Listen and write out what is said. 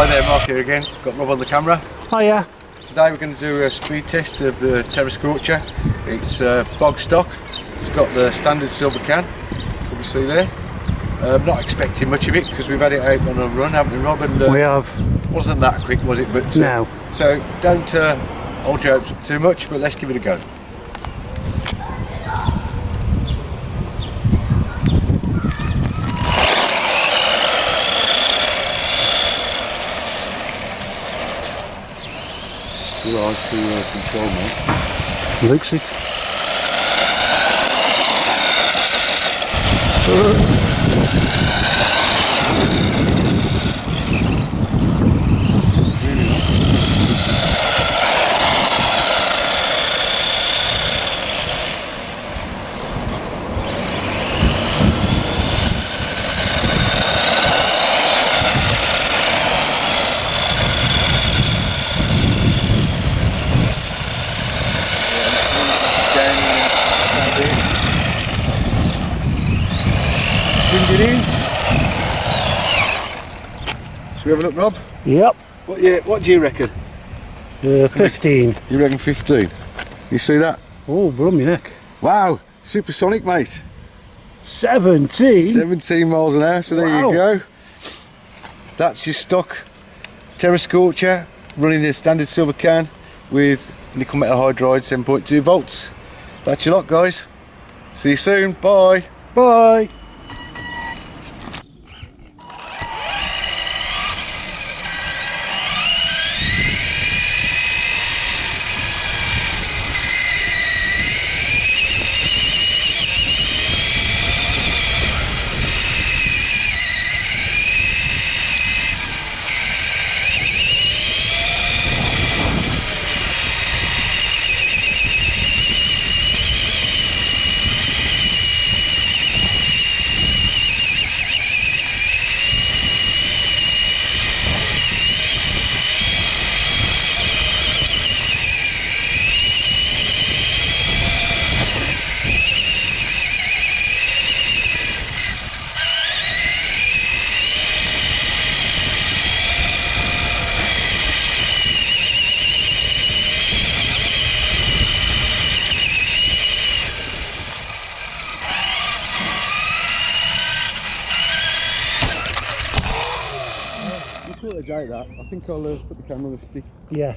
Hi there, Mark here again. Got Rob on the camera. Hiya. Today we're going to do a speed test of the Terra Scorcher. It's bog stock. It's got the standard silver can. Can we see there? I'm not expecting much of it because we've had it out on a run, haven't we, Rob? And We have. Wasn't that quick, was it? But No. So don't hold your hopes up too much, but let's give it a go. Still hard to control, mate. Looks it. Bring it in. Should we have a look, Rob? Yep. What do you reckon? 15. You reckon 15? You see that? Oh, brummy neck. Wow, supersonic, mate. 17? 17 miles an hour, so there Wow. you go. That's your stock Terra Scorcher running the standard silver can with nickel metal hydride 7.2 volts. That's your lot, guys. See you soon. Bye. Bye. I think I'll put the camera on the stick. Yeah.